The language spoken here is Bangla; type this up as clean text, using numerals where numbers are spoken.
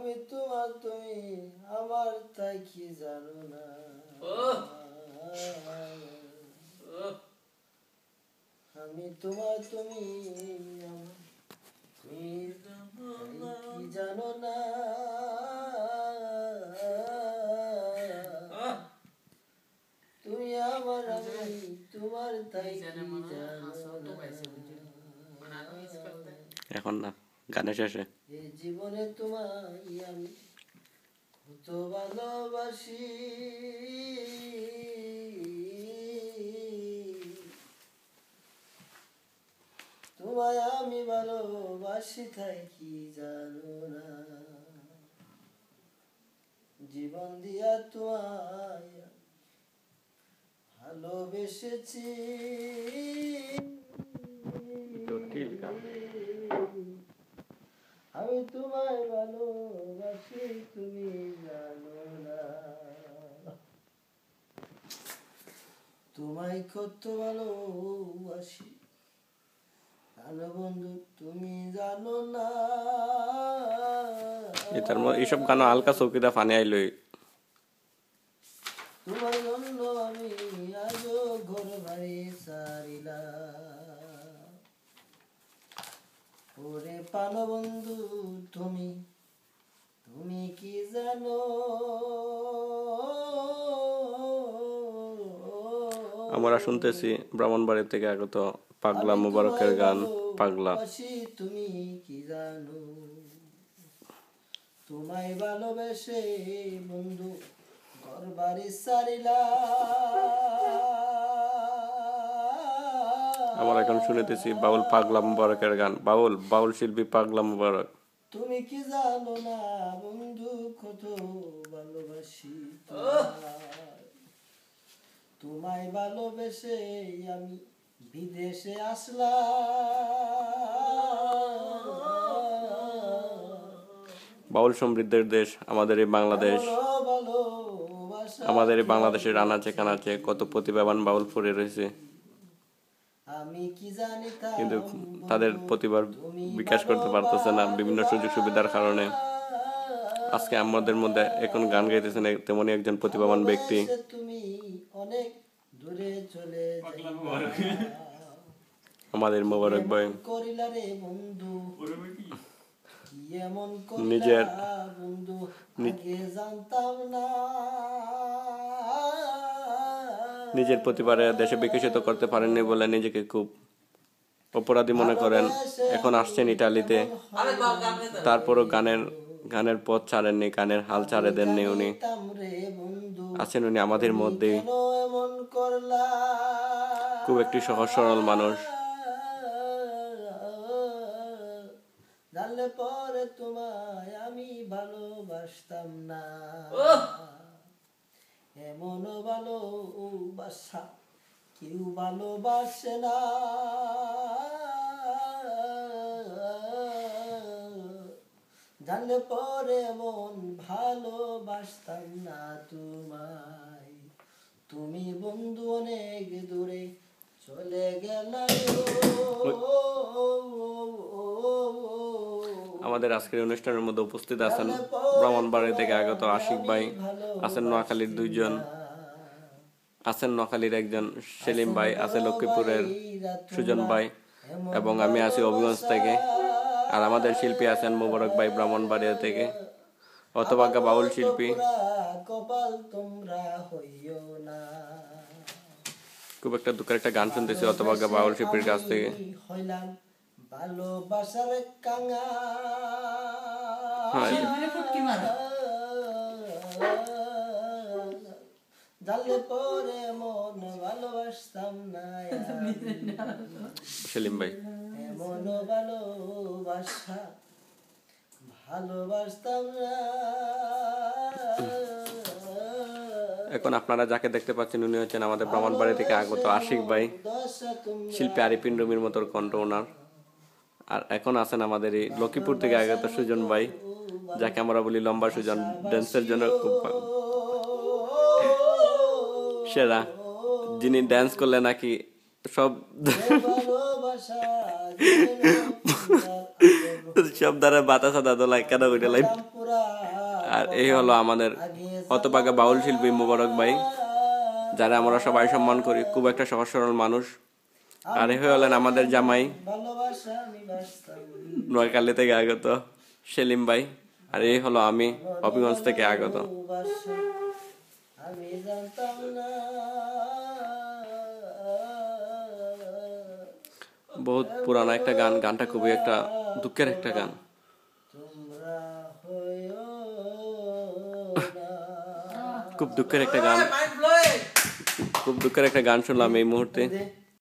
আমি তোমার তুমি আমার তাই কি জানো না আমি তোমার তুমি আমার তুমি কি জানো না তুমি আমার আমি তোমার তাই কি জানো না এখন না গানে শেষে এই জীবনে তোমায় আমি কত ভালোবাসি তোমায় আমি ভালোবাসি তাই কি জানো না জীবন দিয়া তোমায় ভালোবেসেছি আমি তোমায় ভালোবাসি তুমি জানো না তোমায় কত ভালোবাসি জানো বন্ধু তুমি জানো না এটার মধ্যে এইসব গান হালকা চৌকিটা ফানি আইলই তোমার জন্য আমি আজও ঘর বাড়ি সারিলাম ওরে পানো বন্ধু তুমি তুমি কি জানো আমরা শুনতেছি ব্রাহ্মণবাড়ি থেকে আগত পাগলা মুবারকের গান পাগলা তুমি কি জানো তোমায় ভালোবেসে বন্ধু ঘর বাড়ি সারিলাম আমরা এখন শুনতেছি বাউল পাগলা মুবারকের গান বাউল শিল্পী পাগলা মুবারক তুমি কি জানো না বন্ধু কত ভালোবাসি তোমায় ভালোবেসে আমি বিদেশে আসলাম বাউল সমৃদ্ধের দেশ আমাদের এই বাংলাদেশ আমাদের এই বাংলাদেশের আনাচে কানাচে কত প্রতিভাবান বাউল পড়ে রয়েছে কিন্তু তাদের প্রতিভার বিকাশ করতে পারতেছে না বিভিন্ন সুযোগ সুবিধার কারণে আজকে আমাদের মধ্যে এখন গান গাইতেছেন তেমনই একজন প্রতিভাবান ব্যক্তি আমাদের মোবারক ভাই নিজের নিজের প্রতিভারে দেশে বিকশিত করতে পারেননি বলে নিজেকে খুব অপরাধী মনে করেন এখন আসছেন ইটালিতে তারপরও গানের পথ ছাড়েননি গানের হাল ছাড়ে দেননি উনি আছেন উনি আমাদের মধ্যে খুব একটি সহজ সরল মানুষ জানলে পরে তোমায় আমি ভালোবাসতাম না এমন ভালোবাসা কেউ ভালোবাসে না জানলে পরে এমন ভালোবাসতাম না তোমায় তুমি বন্ধু অনেক দূরে চলে গেলে আমাদের আজকের অনুষ্ঠানের মধ্যে উপস্থিত আছেন ব্রাহ্মণবাড়ি থেকে আগত আশিক ভাই আছেন নোয়াখালীর দুইজন আছেন নোয়াখালীর একজন সেলিম ভাই আছে লক্ষ্মীপুরের সুজন ভাই এবং আমি আছি অভিগঞ্জ থেকে আর আমাদের শিল্পী আছেন মোবারক ভাই ব্রাহ্মণবাড়িয়া থেকে হতভাগ্য বাউল শিল্পী খুব একটা দুঃখের একটা গান শুনতেছি হতভাগ্য বাউল শিল্পীর কাছ থেকে ভালোবাসার কাঙা জানলে পরে মন ভালোবাসতাম না সেলিম ভাই এমন ভালোবাসা ভালোবাসতাম না এখন আপনারা যাকে দেখতে পাচ্ছেন উনি হচ্ছেন আমাদের ব্রাহ্মণবাড়ি থেকে আগত আশিক ভাই শিল্পী আরিফিন রুমির মতো কণ্ঠ ওনার আর এখন আছেন আমাদের এই লক্ষ্মীপুর থেকে আগত সুজন ভাই যাকে আমরা বলি লম্বা সুজন ড্যান্সের জন্য খুব সেরা যিনি ড্যান্স করলে নাকি সব ভালোবাসা যেন সব দ্বারা বাতা সাদা দোলাই কেন ওইটা লাইন। পুরা আর এই হলো আমাদের হতভাগা বাউল শিল্পী মোবারক ভাই, যারা আমরা সবাই সম্মান করি, খুব একটা সহজ সরল মানুষ। আর এই হলেন আমাদের জামাই ভালোবাসা আমি বাসতাম নোয়াখালী থেকে আগত সেলিম ভাই। আর এই হলো আমি হবিগঞ্জ থেকে আগত। ভালোবাসা আমি জানতাম না। বহুত পুরানো একটা গান, গানটা খুবই একটা দুঃখের একটা গান। তোমরা হইও না। খুব দুঃখের একটা গান, খুব দুঃখের একটা গান শুনলাম এই মুহূর্তে।